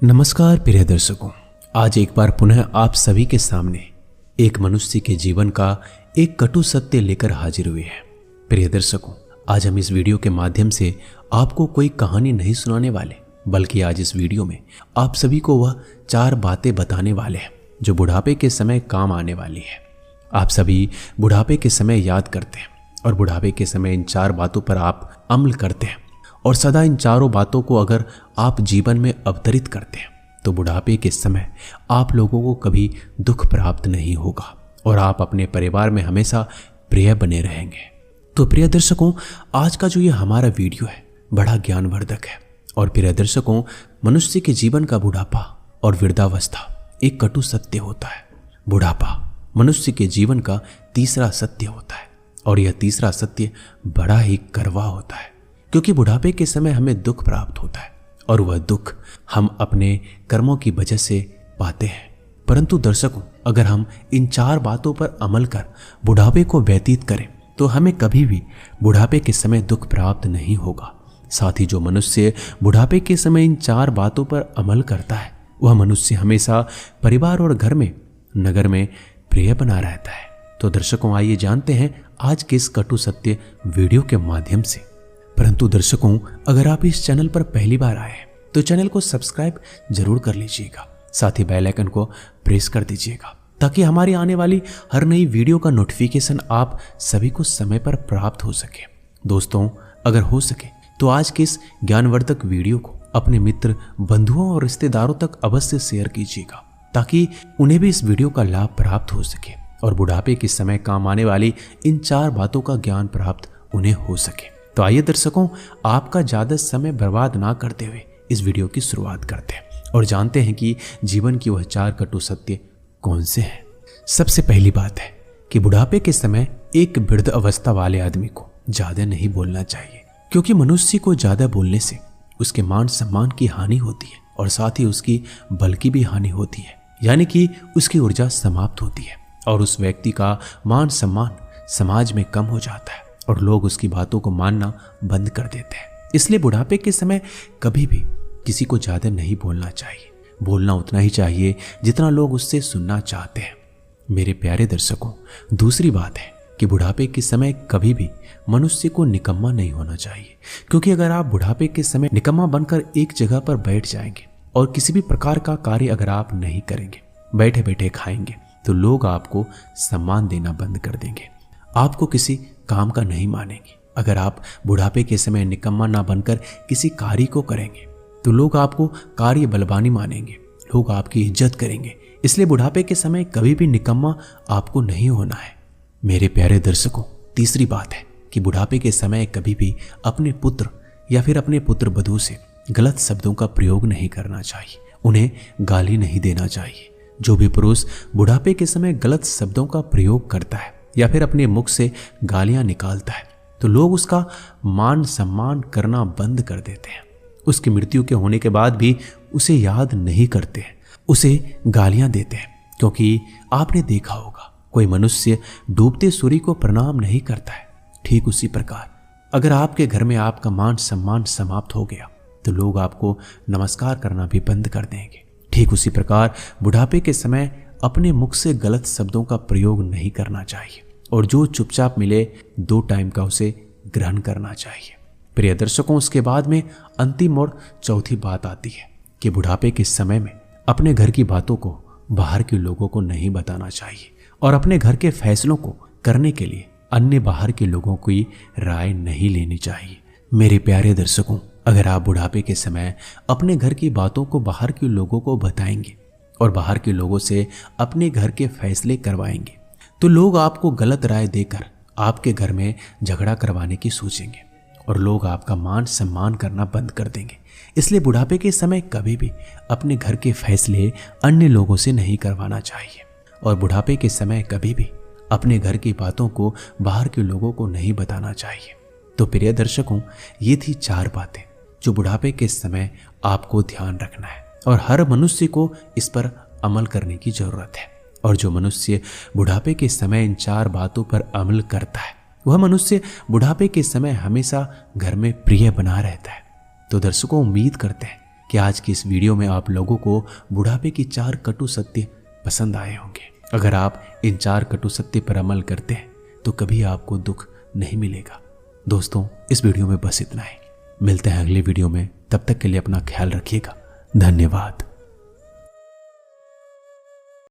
नमस्कार प्रिय दर्शकों, आज एक बार पुनः आप सभी के सामने एक मनुष्य के जीवन का एक कटु सत्य लेकर हाजिर हुए हैं। प्रिय दर्शकों, आज हम इस वीडियो के माध्यम से आपको कोई कहानी नहीं सुनाने वाले, बल्कि आज इस वीडियो में आप सभी को वह 4 बातें बताने वाले हैं जो बुढ़ापे के समय काम आने वाली है। आप सभी बुढ़ापे के समय याद करते हैं और बुढ़ापे के समय इन 4 बातों पर आप अमल करते हैं और सदा इन 4 बातों को अगर आप जीवन में अवतरित करते हैं तो बुढ़ापे के समय आप लोगों को कभी दुख प्राप्त नहीं होगा और आप अपने परिवार में हमेशा प्रिय बने रहेंगे। तो प्रिय दर्शकों, आज का जो ये हमारा वीडियो है बड़ा ज्ञानवर्धक है। और प्रिय दर्शकों, मनुष्य के जीवन का बुढ़ापा और वृद्धावस्था एक कटु सत्य होता है। बुढ़ापा मनुष्य के जीवन का तीसरा सत्य होता है और यह तीसरा सत्य बड़ा ही कड़वा होता है, क्योंकि बुढ़ापे के समय हमें दुख प्राप्त होता है और वह दुख हम अपने कर्मों की वजह से पाते हैं। परंतु दर्शकों, अगर हम इन 4 बातों पर अमल कर बुढ़ापे को व्यतीत करें तो हमें कभी भी बुढ़ापे के समय दुख प्राप्त नहीं होगा। साथ ही जो मनुष्य बुढ़ापे के समय इन 4 बातों पर अमल करता है वह मनुष्य हमेशा परिवार और घर में, नगर में प्रिय बना रहता है। तो दर्शकों, आइए जानते हैं आज के इस कटु सत्य वीडियो के माध्यम से। परंतु दर्शकों, अगर आप इस चैनल पर पहली बार आए हैं तो चैनल को सब्सक्राइब जरूर कर लीजिएगा, साथ ही बेल आइकन को प्रेस कर दीजिएगा ताकि हमारी आने वाली हर नई वीडियो का नोटिफिकेशन आप सभी को समय पर प्राप्त हो सके। दोस्तों, अगर हो सके तो आज के इस ज्ञानवर्धक वीडियो को अपने मित्र, बंधुओं और रिश्तेदारों तक अवश्य शेयर कीजिएगा ताकि उन्हें भी इस वीडियो का लाभ प्राप्त हो सके और बुढ़ापे के समय काम आने वाली इन 4 बातों का ज्ञान प्राप्त उन्हें हो सके। तो आइए दर्शकों, आपका ज्यादा समय बर्बाद ना करते हुए इस वीडियो की शुरुआत करते हैं और जानते हैं कि जीवन की वह 4 कटु सत्य कौन से हैं। सबसे पहली बात है कि बुढ़ापे के समय एक वृद्ध अवस्था वाले आदमी को ज्यादा नहीं बोलना चाहिए, क्योंकि मनुष्य को ज्यादा बोलने से उसके मान सम्मान की हानि होती है और साथ ही उसकी बल की भी हानि होती है, यानी कि उसकी ऊर्जा समाप्त होती है और उस व्यक्ति का मान सम्मान समाज में कम हो जाता है और लोग उसकी बातों को मानना बंद कर देते हैं। इसलिए बुढ़ापे के समय कभी भी किसी को ज्यादा नहीं बोलना चाहिए। बोलना उतना ही चाहिए जितना लोग उससे सुनना चाहते हैं। मेरे प्यारे दर्शकों, दूसरी बात है कि बुढ़ापे के समय कभी भी मनुष्य को निकम्मा नहीं होना चाहिए, क्योंकि अगर आप बुढ़ापे के समय निकम्मा बनकर एक जगह पर बैठ जाएंगे और किसी भी प्रकार का कार्य अगर आप नहीं करेंगे, बैठे बैठे खाएंगे, तो लोग आपको सम्मान देना बंद कर देंगे, आपको किसी काम का नहीं मानेंगे। अगर आप बुढ़ापे के समय निकम्मा ना बनकर किसी कार्य को करेंगे तो लोग आपको कार्य बलवानी मानेंगे, लोग आपकी इज्जत करेंगे। इसलिए बुढ़ापे के समय कभी भी निकम्मा आपको नहीं होना है। मेरे प्यारे दर्शकों, तीसरी बात है कि बुढ़ापे के समय कभी भी अपने पुत्र या फिर अपने पुत्र वधू से गलत शब्दों का प्रयोग नहीं करना चाहिए, उन्हें गाली नहीं देना चाहिए। जो भी पुरुष बुढ़ापे के समय गलत शब्दों का प्रयोग करता है या फिर अपने मुख से गालियां निकालता है तो लोग उसका मान सम्मान करना बंद कर देते हैं। उसकी मृत्यु के होने के बाद भी उसे याद नहीं करते हैं, उसे गालियां देते हैं, क्योंकि आपने देखा होगा कोई मनुष्य डूबते सूर्य को प्रणाम नहीं करता है। ठीक उसी प्रकार अगर आपके घर में आपका मान सम्मान समाप्त हो गया तो लोग आपको नमस्कार करना भी बंद कर देंगे। ठीक उसी प्रकार बुढ़ापे के समय अपने मुख से गलत शब्दों का प्रयोग नहीं करना चाहिए और जो चुपचाप मिले 2 टाइम का उसे ग्रहण करना चाहिए। प्रिय दर्शकों, उसके बाद में अंतिम और चौथी बात आती है कि बुढ़ापे के समय में अपने घर की बातों को बाहर के लोगों को नहीं बताना चाहिए और अपने घर के फैसलों को करने के लिए अन्य बाहर के लोगों की राय नहीं लेनी चाहिए। मेरे प्यारे दर्शकों, अगर आप बुढ़ापे के समय अपने घर की बातों को बाहर के लोगों को बताएंगे और बाहर के लोगों से अपने घर के फैसले करवाएंगे तो लोग आपको गलत राय देकर आपके घर में झगड़ा करवाने की सोचेंगे और लोग आपका मान सम्मान करना बंद कर देंगे। इसलिए बुढ़ापे के समय कभी भी अपने घर के फैसले अन्य लोगों से नहीं करवाना चाहिए और बुढ़ापे के समय कभी भी अपने घर की बातों को बाहर के लोगों को नहीं बताना चाहिए। तो प्रिय दर्शकों, ये थी 4 बातें जो बुढ़ापे के समय आपको ध्यान रखना है और हर मनुष्य को इस पर अमल करने की जरूरत है। और जो मनुष्य बुढ़ापे के समय इन 4 बातों पर अमल करता है वह मनुष्य बुढ़ापे के समय हमेशा घर में प्रिय बना रहता है। तो दर्शकों, उम्मीद करते हैं कि आज की इस वीडियो में आप लोगों को बुढ़ापे की 4 कटु सत्य पसंद आए होंगे। अगर आप इन 4 कटु सत्य पर अमल करते हैं तो कभी आपको दुख नहीं मिलेगा। दोस्तों, इस वीडियो में बस इतना ही। मिलते हैं अगले वीडियो में, तब तक के लिए अपना ख्याल रखिएगा। धन्यवाद।